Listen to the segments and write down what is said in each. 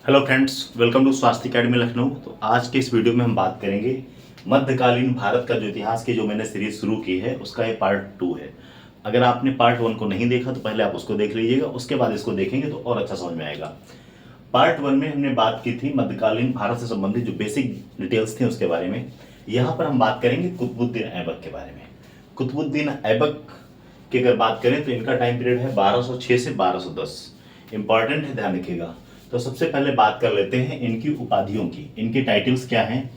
Hello friends, welcome to स्वास्थ्य academy Lucknow. तो आज के इस वीडियो में हम बात करेंगे मध्यकालीन भारत का जो इतिहास की जो मैंने सीरीज शुरू की है उसका ये पार्ट 2 है। अगर आपने पार्ट 1 को नहीं देखा तो पहले आप उसको देख लीजिएगा, उसके बाद इसको देखेंगे तो और अच्छा समझ में आएगा। पार्ट 1 में हमने बात की थी मध्यकालीन भारत से संबंधित जो बेसिक डिटेल्स थे उसके बारे में। यहाँ पर हम बात करेंगे कुतुबुद्दीन ऐबक के बारे में। कुतुबुद्दीन ऐबक की अगर बात करें तो इनका टाइम पीरियड है 1206 से 1210। इंपॉर्टेंट है, ध्यान रखिएगा। तो सबसे पहले बात कर लेते हैं इनकी उपाधियों की। इनके टाइटल्स क्या हैं?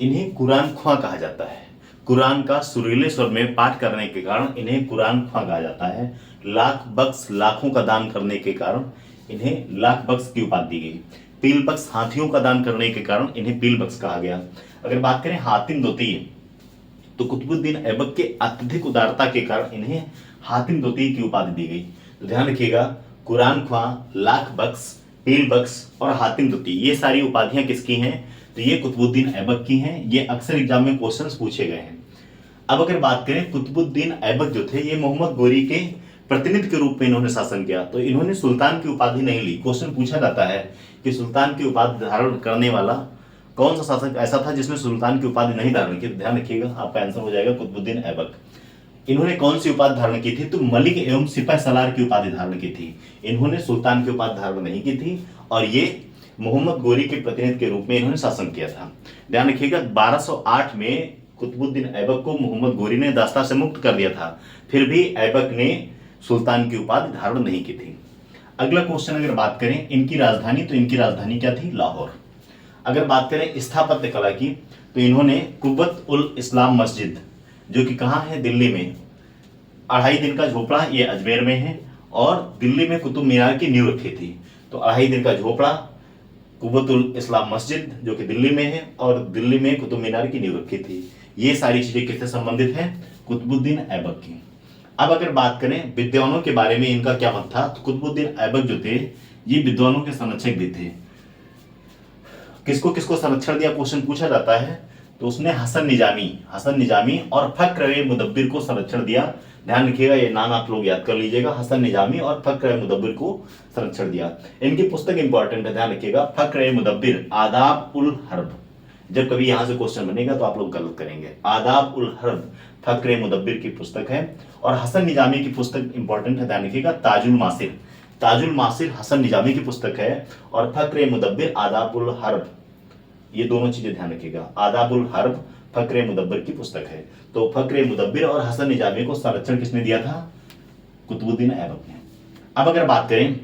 इन्हें कुरान ख्वां कहा जाता है। कुरान का सुरीले स्वर में पाठ करने के कारण इन्हें कुरान ख्वां कहा जाता है। लाख बख्श, लाखों का दान करने के कारण इन्हें लाख बख्श की उपाधि दी गई। पील बख्श, हाथियों का दान करने के कारण इन्हें पील बख्श कहा गया। अगर बात करें हातिम दोती, तो कुतुबुद्दीन ऐबक के अत्यधिक उदारता के कारण इन्हें हातिम दोती की उपाधि दी गई। तो ध्यान रखिएगा, कुरान ख्वां, लाख बख्श, पील बख्श और हातिम दोती, ये सारी उपाधियां किसकी हैं? तो ये कुतुबुद्दीन ऐबक की हैं। ये अक्सर एग्जाम में क्वेश्चंस पूछे गए हैं। अब अगर बात करें कुतुबुद्दीन ऐबक जो थे, ये मोहम्मद गोरी के प्रतिनिधि के रूप में इन्होंने शासन किया। तो इन्होंने सुल्तान की उपाधि नहीं ली। क्वेश्चन पूछा जाता है कि सुल्तान की उपाधि धारण करने वाला कौन सा शासक ऐसा था जिसने सुल्तान की उपाधि नहीं धारण की? ध्यान रखिएगा, आपका आंसर हो जाएगा कुतुबुद्दीन ऐबक। इन्होंने कौन सी उपाधि धारण की थी? तो मलिक एवं सिपह सलार की उपाधि धारण की थी। इन्होंने सुल्तान की उपाधि धारण नहीं की थी और ये मोहम्मद गोरी के प्रतिनिधि के रूप में इन्होंने शासन किया था। ध्यान रखिएगा, 1208 में कुतुबुद्दीन ऐबक को मोहम्मद गोरी ने दास्ता से मुक्त कर दिया था, फिर भी ऐबक ने सुल्तान की उपाधि धारण नहीं की थी। अगला क्वेश्चन अगर बात करें इनकी राजधानी, तो इनकी राजधानी क्या थी? लाहौर। अगर बात करें स्थापत्य कला की, तो इन्होंने कुव्वत उल इस्लाम मस्जिद, जो कि कहाँ है? दिल्ली में। 2.5 दिन का झोपड़ा, ये अजमेर में है। और दिल्ली में कुतुब मीनार की नींव रखी थी। तो 2.5 दिन का झोपड़ा, कुव्वतुल इस्लाम मस्जिद जो कि दिल्ली में है, और दिल्ली में कुतुब मीनार की नींव रखी थी। ये सारी चीजें किससे संबंधित है? कुतुबुद्दीन ऐबक की। अब अगर बात करें विद्वानों के बारे में इनका क्या मत था, तो कुतुबुद्दीन ऐबक जो थे ये विद्वानों के संरक्षक भी थे। किसको किसको संरक्षण दिया क्वेश्चन पूछा जाता है, तो उसने हसन निजामी और फक्र मुदब्बिर को संरक्षण दिया। ध्यान रखिएगा, ये नाम आप लोग याद कर लीजिएगा, हसन निजामी और फक्र मुदब्बिर को संरक्षण दिया। इनकी पुस्तक इंपॉर्टेंट है, ध्यान रखिएगा, फक्र मुदब्बिर आदाब उल हर्ब। जब कभी यहां से क्वेश्चन बनेगा तो आप लोग गलत करेंगे। आदाब उल हर्ब फक्र मुदब्बिर की पुस्तक है। और हसन निजामी की पुस्तक इंपॉर्टेंट है, ध्यान रखिएगा, ताजुल मासिर हसन निजामी की पुस्तक है। और फक्र मुदब्बिर आदाबुल हर्ब, ये दोनों चीजें ध्यान रखिएगा। आदाबुल हर्ब फक्र मुदब्बिर की पुस्तक है। तो फक्र मुदब्बिर और हसन निजामी को संरक्षण किसने दिया था? कुतुबुद्दीन ऐबक ने। अब अगर बात करें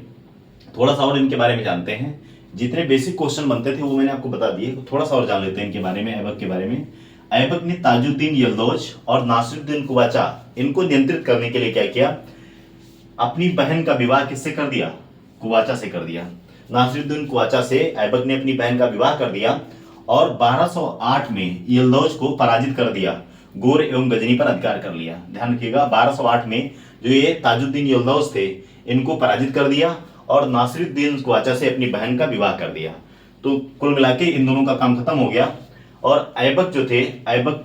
थोड़ा सा और इनके बारे में जानते हैं। जितने बेसिक क्वेश्चन बनते थे वो मैंने आपको बता दिए, थोड़ा सा और जान लेते हैं इनके बारे में, ऐबक के बारे में। ऐबक ने ताजुद्दीन यल्दौज और नासिरुद्दीन कुवाचा, इनको नियंत्रित करने के लिए क्या किया? अपनी बहन का विवाह किससे कर दिया? कुवाचा से कर दिया। नासिरुद्दीन कुवाचा से ऐबक ने अपनी बहन का विवाह कर दिया और 1208 में यल्दौज को पराजित कर दिया। गोर एवं गजनी पर अधिकार कर लिया। ध्यान रखिएगा, 1208 में जो ये ताजुद्दीन यल्दौज थे इनको पराजित कर दिया और नासिरुद्दीन कुवाचा से अपनी बहन का विवाह कर दिया। तो कुल मिला के इन दोनों का काम खत्म हो गया। और ऐबक जो थे, ऐबक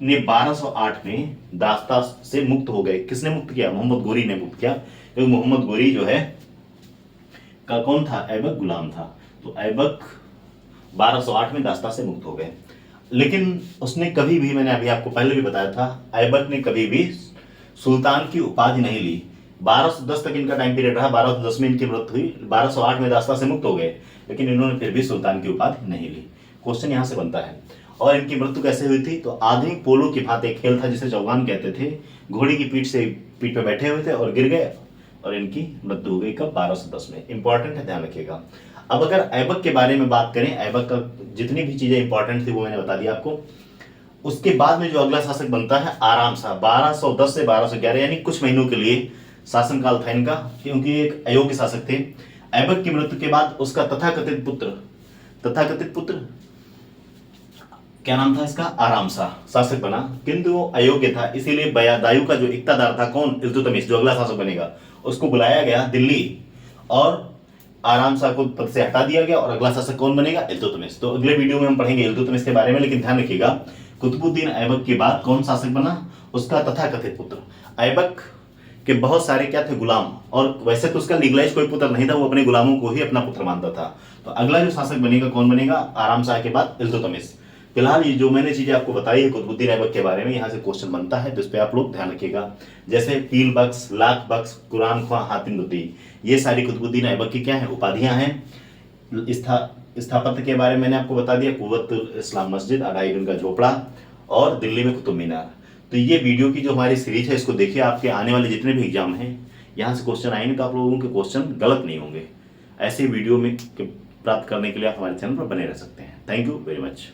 ने 1208 में दास्ता से मुक्त हो गए। किसने मुक्त किया? मोहम्मद गोरी ने मुक्त किया, क्योंकि मोहम्मद गोरी जो है का कौन था? ऐबक गुलाम था। तो ऐबक 1208 में दास्ता से मुक्त हो गए। लेकिन उसने कभी भी, मैंने अभी आपको पहले भी बताया था, ऐबक ने कभी भी सुल्तान की उपाधि नहीं ली। 1210 तक इनका टाइम पीरियड रहा। 1210 में इनकी मृत्यु हुई, 1208 में दास्ता से मुक्त हो गए, लेकिन इन्होंने फिर भी सुल्तान की उपाधि नहीं ली। क्वेश्चन यहां से बनता है। और इनकी मृत्यु कैसे हुई थी? तो आधुनिक पोलो की भांति एक खेल था जिसे चौगान कहते थे। घोड़ी की पीठ पे बैठे हुए थे और गिर गए और इनकी मृत्यु हो गई। कब? 1210 में। इंपॉर्टेंट है, ध्यान रखिएगा। अब अगर ऐबक के बारे में बात करें, ऐबक का जितनी भी चीजें इंपॉर्टेंट थी वो मैंने बता दिया आपको। उसके बाद में जो अगला शासक बनता है आराम शाह, 1210 से 1211, यानी कुछ महीनों के लिए शासनकाल था इनका, क्योंकि एक अयोग्य शासक थे। ऐबक की मृत्यु के बाद उसका तथाकथित पुत्र क्या नाम था इसका? आराम शाह शासक बना, किंतु वो अयोग्य था। इसीलिए बयादायु का जो इक्तादार था, कौन? इल्तुतमिश, जो अगला शासक बनेगा, उसको बुलाया गया दिल्ली और आराम शाह को पद से हटा दिया गया। और अगला शासक कौन बनेगा? इल्तुतमिश। तो अगले वीडियो में हम पढ़ेंगे इल्तुतमिश के बारे में। लेकिन ध्यान रखिएगा, कुतुबुद्दीन ऐबक के बाद कौन शासक बना? उसका तथाकथित पुत्र। ऐबक कि बहुत सारे क्या थे, गुलाम, और वैसे तो उसका लीगलाइज कोई पुत्र नहीं था, वो अपने गुलामों को ही अपना पुत्र मानता था। तो अगला जो शासक बनेगा कौन बनेगा, आराम शाह के बाद इल्तुतमिश। फिलहाल ये जो मैंने चीजें आपको बताई है कुतुबुद्दीन ऐबक के बारे में, यहाँ से क्वेश्चन बनता है, तो इस पर आप लोग ध्यान रखिएगा। जैसे पील बख्श, लाख बख्श, कुरान ख्वां, हातिम दुती, ये सारी कुतुबुद्दीन ऐबक की क्या है, उपाधियां हैं। स्थापत्य के बारे में मैंने आपको बता दिया, कुव्वतुल इस्लाम मस्जिद, अढ़ाई गज का झोपड़ा, और दिल्ली में कुतुब मीनार। तो ये वीडियो की जो हमारी सीरीज है इसको देखिए, आपके आने वाले जितने भी एग्जाम हैं यहाँ से क्वेश्चन आएंगे तो आप लोगों के क्वेश्चन गलत नहीं होंगे। ऐसे वीडियो में प्राप्त करने के लिए आप हमारे चैनल पर बने रह सकते हैं। Thank you very much.